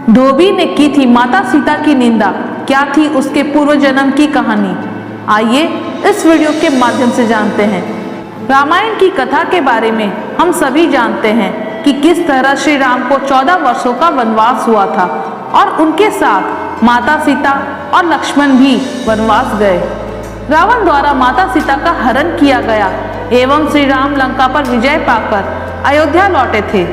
धोबी ने की थी माता सीता की निंदा। क्या थी उसके पूर्व जन्म की कहानी? आइए इस वीडियो के माध्यम से जानते हैं। रामायण की कथा के बारे में हम सभी जानते हैं कि किस तरह श्री राम को 14 वर्षों का वनवास हुआ था और उनके साथ माता सीता और लक्ष्मण भी वनवास गए। रावण द्वारा माता सीता का हरण किया गया एवं श्री राम लंका पर विजय पाकर अयोध्या लौटे थे।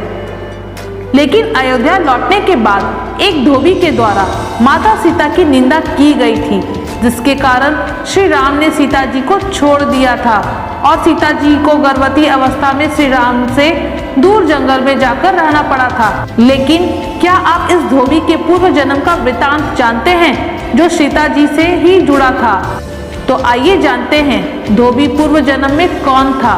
लेकिन अयोध्या लौटने के बाद एक धोबी के द्वारा माता सीता की निंदा की गई थी, जिसके कारण श्री राम ने सीता जी को छोड़ दिया था और सीता जी को गर्भवती अवस्था में श्री राम से दूर जंगल में जाकर रहना पड़ा था। लेकिन क्या आप इस धोबी के पूर्व जन्म का वृतांत जानते हैं जो सीता जी से ही जुड़ा था? तो आइए जानते हैं धोबी पूर्व जन्म में कौन था।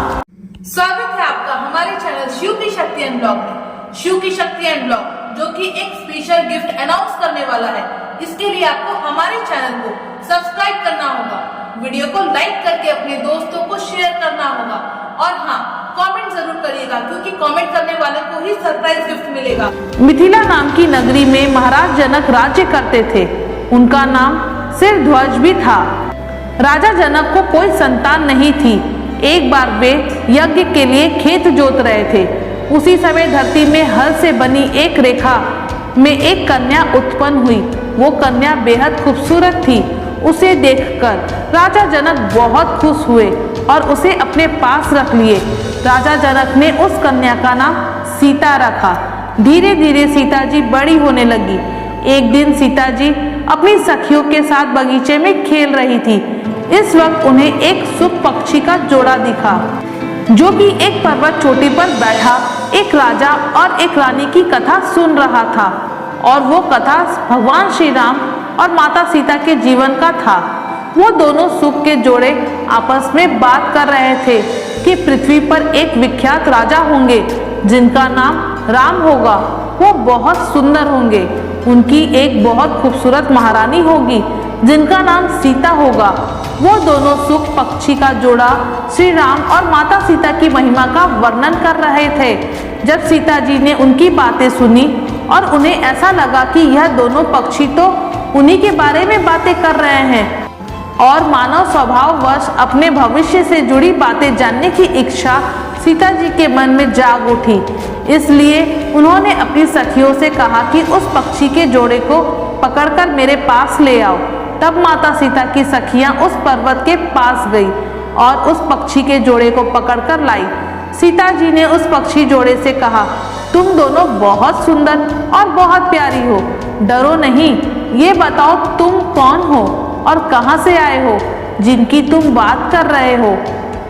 स्वागत है आपका हमारे चैनल शिव की शक्ति एंड ब्लॉग में। शिव की शक्ति एंड ब्लॉग जो कि एक स्पेशल गिफ्ट अनाउंस करने वाला है, इसके लिए आपको हमारे चैनल को सब्सक्राइब करना होगा, वीडियो को लाइक करके अपने दोस्तों को शेयर करना होगा और हाँ, कमेंट जरूर करिएगा क्योंकि कमेंट करने वाले को ही सरप्राइज गिफ्ट मिलेगा। मिथिला नाम की नगरी में महाराज जनक राज्य करते थे। उनका नाम सिरध्वज भी था। राजा जनक को कोई संतान नहीं थी। एक बार वे यज्ञ के लिए खेत जोत रहे थे। उसी समय धरती में हल से बनी एक रेखा में एक कन्या उत्पन्न हुई। वो कन्या बेहद खूबसूरत थी। उसे देखकर राजा जनक बहुत खुश हुए और उसे अपने पास रख लिए। राजा जनक ने उस कन्या का नाम सीता रखा। धीरे धीरे सीता जी बड़ी होने लगी। एक दिन सीता जी अपनी सखियों के साथ बगीचे में खेल रही थी। इस वक्त उन्हें एक सुख पक्षी का जोड़ा दिखा जो कि एक पर्वत चोटी पर बैठा एक राजा और एक रानी की कथा सुन रहा था और वो कथा भगवान श्री राम और माता सीता के जीवन का था। वो दोनों सुख के जोड़े आपस में बात कर रहे थे कि पृथ्वी पर एक विख्यात राजा होंगे जिनका नाम राम होगा। वो बहुत सुंदर होंगे। उनकी एक बहुत खूबसूरत महारानी होगी जिनका नाम सीता होगा। वो दोनों सुख पक्षी का जोड़ा श्री राम और माता सीता की महिमा का वर्णन कर रहे थे। जब सीता जी ने उनकी बातें सुनी और उन्हें ऐसा लगा कि यह दोनों पक्षी तो उन्हीं के बारे में बातें कर रहे हैं और मानव स्वभाववश अपने भविष्य से जुड़ी बातें जानने की इच्छा सीता जी के मन में जाग उठी। इसलिए उन्होंने अपनी सखियों से कहा कि उस पक्षी के जोड़े को पकड़कर मेरे पास ले आओ। तब माता सीता की सखियां उस पर्वत के पास गई और उस पक्षी के जोड़े को पकड़कर लाई। सीता जी ने उस पक्षी जोड़े से कहा, तुम दोनों बहुत सुंदर और बहुत प्यारी हो। डरो नहीं, ये बताओ तुम कौन हो और कहां से आए हो जिनकी तुम बात कर रहे हो।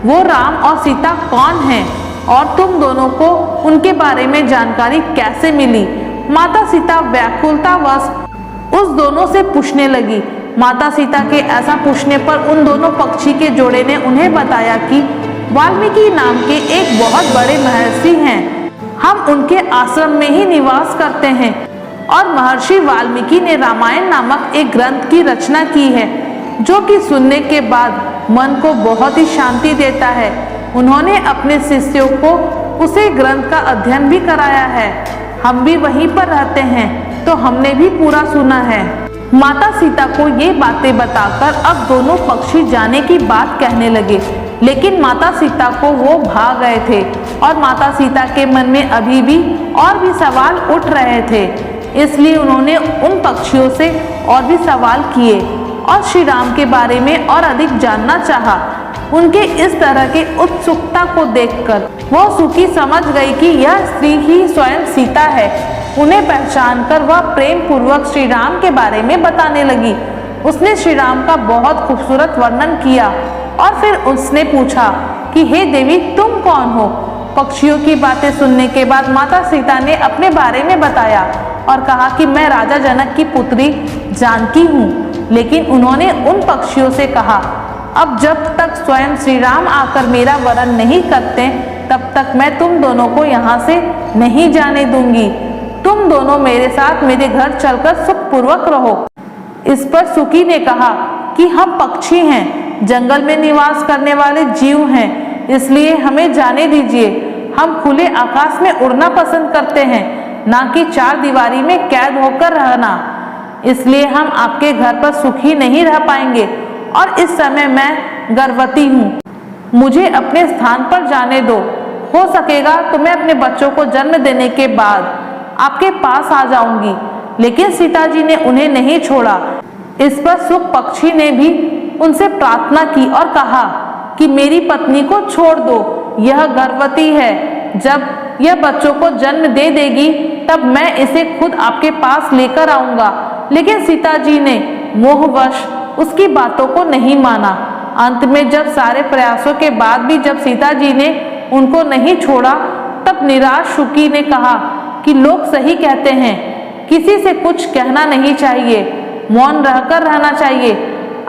वो राम और सीता कौन हैं और तुम दोनों को उनके बारे में जानकारी कैसे मिली? माता सीता व्याकुलतावश उस दोनों से पूछने लगी। माता सीता के ऐसा पूछने पर उन दोनों पक्षी के जोड़े ने उन्हें बताया कि वाल्मीकि नाम के एक बहुत बड़े महर्षि हैं। हम उनके आश्रम में ही निवास करते हैं और महर्षि वाल्मीकि ने रामायण नामक एक ग्रंथ की रचना की है जो कि सुनने के बाद मन को बहुत ही शांति देता है। उन्होंने अपने शिष्यों को उसे ग्रंथ का अध्ययन भी कराया है। हम भी वहीं पर रहते हैं तो हमने भी पूरा सुना है। माता सीता को ये बातें बताकर अब दोनों पक्षी जाने की बात कहने लगे, लेकिन माता सीता को वो भाग गए थे और माता सीता के मन में अभी भी और भी सवाल उठ रहे थे। इसलिए उन्होंने उन पक्षियों से और भी सवाल किए और श्री राम के बारे में और अधिक जानना चाहा। उनके इस तरह की उत्सुकता को देखकर वह सुखी समझ गई कि यह स्त्री ही स्वयं सीता है। उन्हें पहचानकर वह प्रेम पूर्वक श्री राम के बारे में बताने लगी। उसने श्री राम का बहुत खूबसूरत वर्णन किया और फिर उसने पूछा कि हे देवी, तुम कौन हो? पक्षियों की बातें सुनने के बाद माता सीता ने अपने बारे में बताया और कहा कि मैं राजा जनक की पुत्री जानकी हूँ। लेकिन उन्होंने उन पक्षियों से कहा, अब जब तक स्वयं श्री राम आकर मेरा वरण नहीं करते तब तक मैं तुम दोनों को यहाँ से नहीं जाने दूंगी। तुम दोनों मेरे साथ मेरे घर चलकर सुखपूर्वक रहो। इस पर सुकी ने कहा कि हम पक्षी हैं, जंगल में निवास करने वाले जीव हैं, इसलिए हमें जाने दीजिए। हम खुले आकाश में उड़ना पसंद करते हैं, ना कि चार दीवारी में कैद होकर रहना। इसलिए हम आपके घर पर सुखी नहीं रह पाएंगे और इस समय मैं गर्भवती हूँ। मुझे अपने स्थान पर जाने दो। हो सकेगा तो मैं अपने बच्चों को जन्म देने के बाद आपके पास आ जाऊंगी। लेकिन सीता जी ने उन्हें नहीं छोड़ा। इस पर शुक पक्षी ने भी उनसे प्रार्थना की और कहा कि मेरी पत्नी को छोड़ दो, यह गर्भवती है। जब यह बच्चों को जन्म दे देगी तब मैं इसे खुद आपके पास लेकर आऊंगा। लेकिन सीता जी ने मोहवश उसकी बातों को नहीं माना। अंत में जब सारे प्रयासों के बाद भी जब सीता जी ने उनको नहीं छोड़ा, तब निराश शुकी ने कहा कि लोग सही कहते हैं, किसी से कुछ कहना नहीं चाहिए, मौन रहकर रहना चाहिए।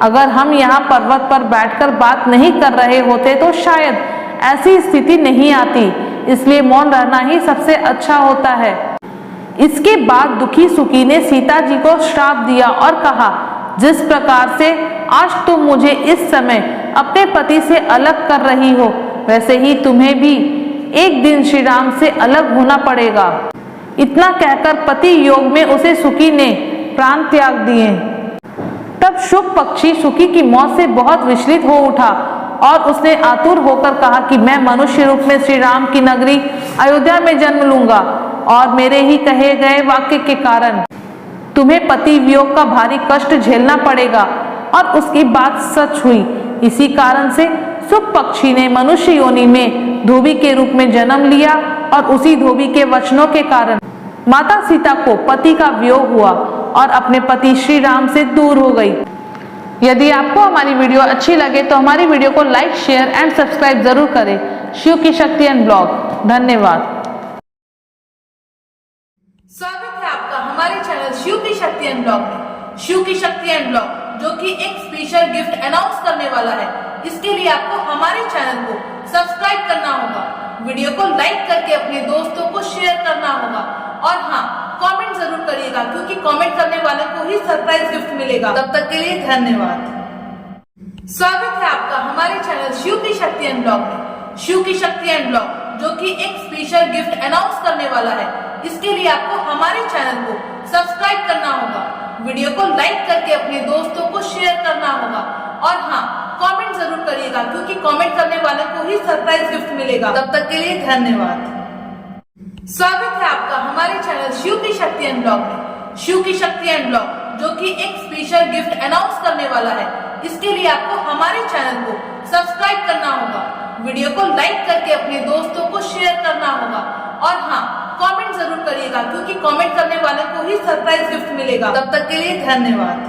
अगर हम यहाँ पर्वत पर बैठकर बात नहीं कर रहे होते तो शायद ऐसी स्थिति नहीं आती। इसलिए मौन रहना ही सबसे अच्छा होता है। इसके बाद दुखी सुकी ने सीता जी को श्राप दिया और कहा, जिस प्रकार से आज तुम मुझे इस समय अपने पति से अलग कर रही हो, वैसे ही तुम्हें भी एक दिन श्री राम से अलग होना पड़ेगा। इतना कहकर पति योग में उसे सुकी ने प्राण त्याग दिए। तब शुक पक्षी सुकी की मौत से बहुत विचलित हो उठा और उसने आतुर होकर कहा कि मैं मनुष्य रूप में श्री राम की नगरी अयोध्या में जन्म लूंगा और मेरे ही कहे गए वाक्य के कारण तुम्हें पति वियोग का भारी कष्ट झेलना पड़ेगा। और उसकी बात सच हुई। इसी कारण से शुक पक्षी ने मनुष्य योनि में धोबी के रूप में जन्म लिया और उसी धोबी के वचनों के कारण माता सीता को पति का वियोग हुआ और अपने पति श्री राम से दूर हो गई। यदि आपको हमारी वीडियो अच्छी लगे तो हमारी वीडियो को लाइक, शेयर एंड सब्सक्राइब जरूर करें। शिव की शक्ति एंड ब्लॉग। धन्यवाद। स्वागत है आपका हमारे चैनल शिव की शक्ति एंड ब्लॉग में। शिव की शक्ति एंड ब्लॉग जो कि एक स्पेशल गिफ्ट अनाउंस करने वाला है, इसके लिए आपको हमारे चैनल को सब्सक्राइब करना होगा, वीडियो को लाइक करके अपने दोस्तों को शेयर करना होगा और हाँ, कमेंट जरूर करिएगा क्योंकि कमेंट करने वाले को ही सरप्राइज गिफ्ट मिलेगा। तब तक के लिए धन्यवाद। स्वागत है आपका हमारे चैनल शिव की शक्ति एंड ब्लॉग में। शिव की शक्ति एंड ब्लॉग जो कि एक स्पेशल गिफ्ट अनाउंस करने वाला है, इसके लिए आपको हमारे चैनल को सब्सक्राइब करना होगा, वीडियो को लाइक करके अपने दोस्तों को शेयर करना होगा और हाँ, कमेंट जरूर करिएगा क्योंकि कमेंट करने वाले को ही सरप्राइज गिफ्ट मिलेगा। तब तक के लिए धन्यवाद। स्वागत है आपका हमारे चैनल शिव की शक्ति एंड ब्लॉग में। शिव की शक्ति एंड ब्लॉग जो कि एक स्पेशल गिफ्ट अनाउंस करने वाला है, इसके लिए आपको हमारे चैनल को सब्सक्राइब करना होगा, वीडियो को लाइक करके अपने दोस्तों को शेयर करना होगा और हाँ, कमेंट जरूर करिएगा क्योंकि कमेंट करने वाले को ही सरप्राइज गिफ्ट मिलेगा। तब तक के लिए धन्यवाद।